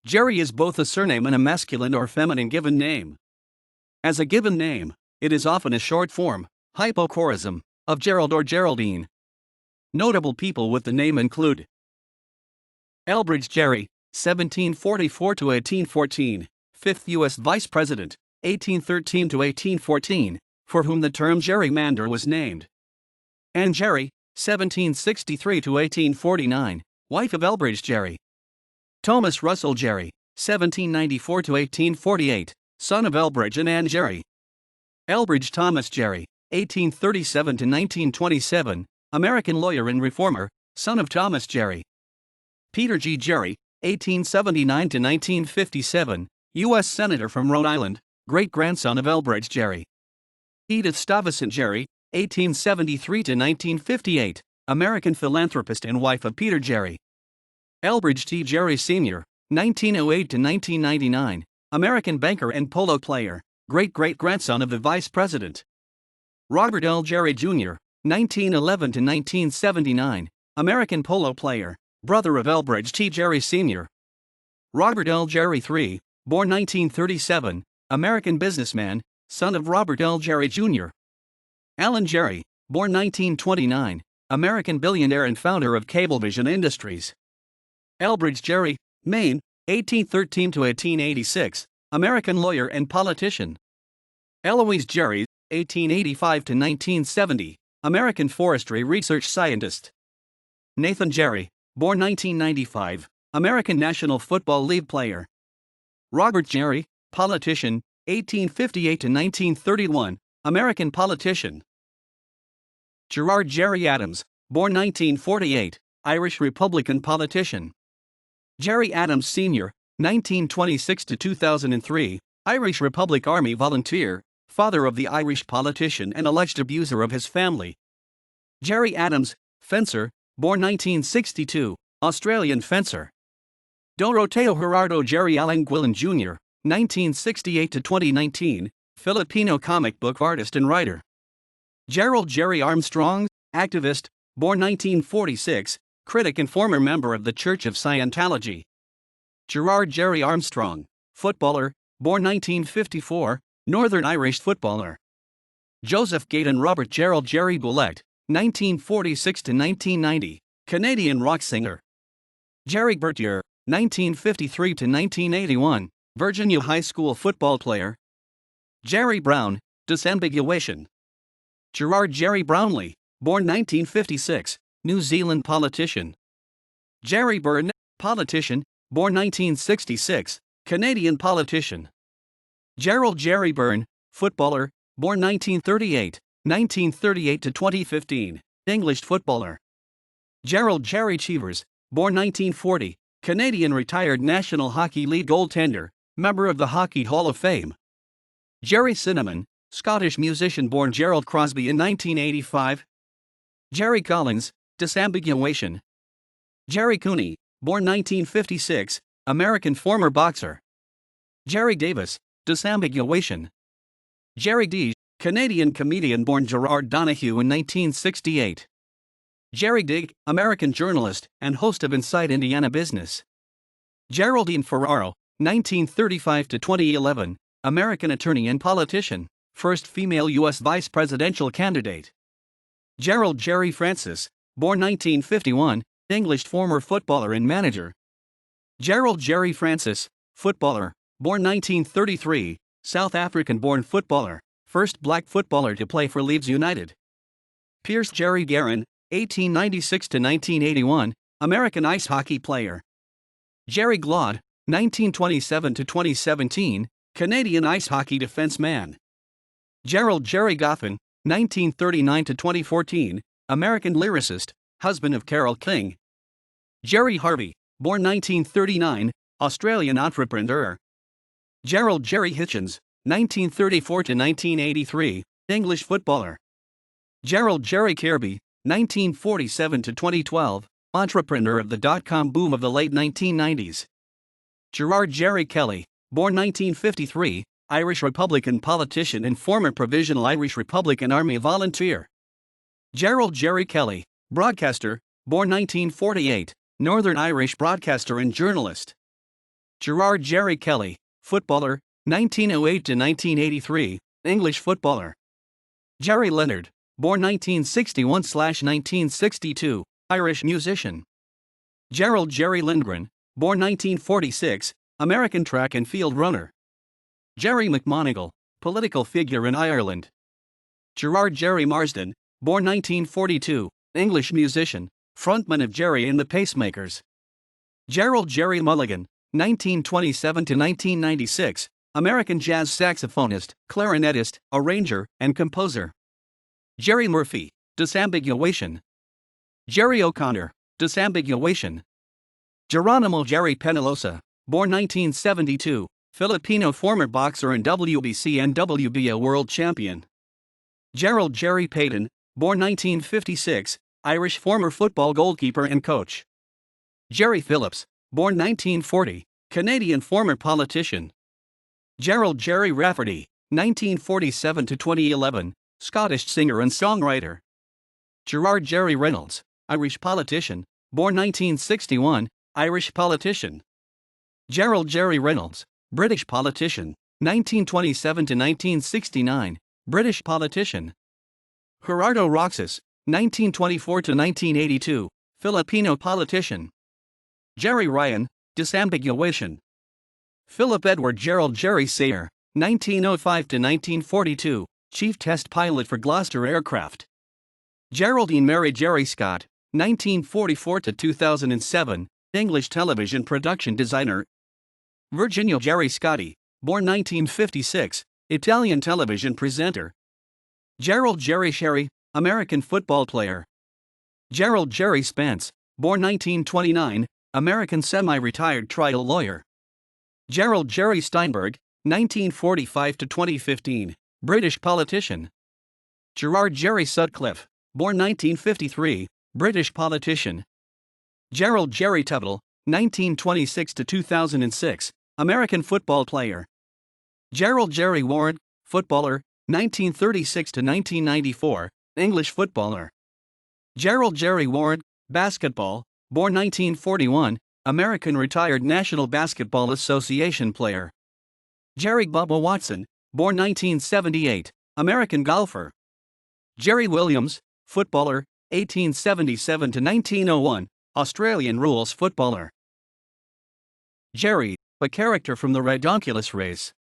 Gerry is both a surname and a masculine or feminine given name. As a given name, it is often a short form, hypocorism, of Gerald or Geraldine. Notable people with the name include Elbridge Gerry, 1744 to 1814, 5th U.S. Vice President, 1813 to 1814, for whom the term gerrymander was named. Anne Gerry, 1763 to 1849, wife of Elbridge Gerry. Thomas Russell Gerry, 1794 to 1848, son of Elbridge and Anne Gerry. Elbridge Thomas Gerry, 1837 to 1927, American lawyer and reformer, son of Thomas Gerry. Peter G. Gerry, 1879 to 1957, U.S. Senator from Rhode Island, great-grandson of Elbridge Gerry. Edith Stuyvesant Gerry, 1873 to 1958, American philanthropist and wife of Peter Gerry. Elbridge T. Gerry Sr., 1908 to 1999, American banker and polo player, great-great-grandson of the Vice President. Robert L. Gerry Jr., 1911 to 1979, American polo player, brother of Elbridge T. Gerry Sr. Robert L. Gerry III, born 1937, American businessman, son of Robert L. Gerry Jr. Alan Gerry, born 1929, American billionaire and founder of Cablevision Industries. Elbridge Gerry, Maine, 1813 to 1886, American lawyer and politician. Eloise Gerry, 1885 to 1970, American forestry research scientist. Nathan Gerry, born 1995, American National Football League player. Robert Gerry, politician, 1858 to 1931, American politician. Gerard Gerry Adams, born 1948, Irish Republican politician. Gerry Adams Sr., 1926 to 2003, Irish Republic Army volunteer, father of the Irish politician and alleged abuser of his family. Gerry Adams, fencer, born 1962, Australian fencer. Doroteo Gerardo Gerry Alanguillen Jr., 1968 to 2019, Filipino comic book artist and writer. Gerald Gerry Armstrong, activist, born 1946, critic and former member of the Church of Scientology. Gerard Gerry Armstrong, footballer, born 1954, Northern Irish footballer. Joseph Gaydon Robert Gerald Gerry Boulette, 1946 to 1990, Canadian rock singer. Gerry Bertier, 1953 to 1981, Virginia High School football player. Gerry Brown, disambiguation. Gerard Gerry Brownlee, born 1956, New Zealand politician. Gerry Byrne, politician, born 1966, Canadian politician. Gerald Gerry Byrne, footballer, born 1938 to 2015, English footballer. Gerald Gerry Cheevers, born 1940, Canadian retired National Hockey League goaltender, member of the Hockey Hall of Fame. Gerry Cinnamon, Scottish musician born Gerald Crosby in 1985. Gerry Collins, disambiguation. Gerry Cooney, born 1956, American former boxer. Gerry Davis, disambiguation. Gerry D., Canadian comedian born Gerard Donahue in 1968. Gerry Digg, American journalist and host of Inside Indiana Business. Geraldine Ferraro, 1935 to 2011, American attorney and politician, first female U.S. vice presidential candidate. Gerald Gerry Francis, born 1951, English former footballer and manager. Gerald Gerry Francis, footballer, born 1933, South African-born footballer, first black footballer to play for Leeds United. Pierce Gerry Guerin, 1896 to 1981, American ice hockey player. Gerry Glaude, 1927 to 2017, Canadian ice hockey defenseman. Gerald Gerry Goffin, 1939 to 2014, American lyricist, husband of Carole King. Gerry Harvey, born 1939, Australian entrepreneur. Gerald Gerry Hitchens, 1934 to 1983, English footballer. Gerald Gerry Kirby, 1947 to 2012, entrepreneur of the dot-com boom of the late 1990s. Gerard Gerry Kelly, born 1953, Irish Republican politician and former Provisional Irish Republican Army volunteer. Gerald Gerry Kelly, broadcaster, born 1948, Northern Irish broadcaster and journalist. Gerard Gerry Kelly, footballer, 1908 to 1983, English footballer. Gerry Leonard, born 1961/1962, Irish musician. Gerald Gerry Lindgren, born 1946, American track and field runner. Gerry McMonigal, political figure in Ireland. Gerard Gerry Marsden, born 1942, English musician, frontman of Gerry and the Pacemakers. Gerald Gerry Mulligan, 1927 to 1996, American jazz saxophonist, clarinetist, arranger, and composer. Gerry Murphy, disambiguation. Gerry O'Connor, disambiguation. Geronimo Gerry Penalosa, born 1972, Filipino former boxer and WBC and WBO world champion. Gerald Gerry Payton, born 1956, Irish former football goalkeeper and coach. Gerry Phillips, born 1940, Canadian former politician. Gerald Gerry Rafferty, 1947 to 2011, Scottish singer and songwriter. Gerard Gerry Reynolds, Irish politician, born 1961, Irish politician. Gerald Gerry Reynolds, British politician, 1927 to 1969, British politician. Gerardo Roxas, 1924 to 1982, Filipino politician. Gerry Ryan, disambiguation. Philip Edward Gerald Gerry Sayer, 1905 to 1942, chief test pilot for Gloucester Aircraft. Geraldine Mary Gerry Scott, 1944 to 2007, English television production designer. Virginia Gerry Scotti, born 1956, Italian television presenter. Gerald Gerry Sherry, American football player. Gerald Gerry Spence, born 1929, American semi-retired trial lawyer. Gerald Gerry Steinberg, 1945 to 2015, British politician. Gerard Gerry Sutcliffe, born 1953, British politician. Gerald Gerry Tuttle, 1926 to 2006, American football player. Gerald Gerry Warren, footballer, 1936 to 1994, English footballer. Gerald Gerry Warren, basketball, born 1941, American retired National Basketball Association player. Gerry Bubba Watson, born 1978, American golfer. Gerry Williams, footballer, 1877 to 1901, Australian rules footballer. Gerry, a character from the Ridonculous race.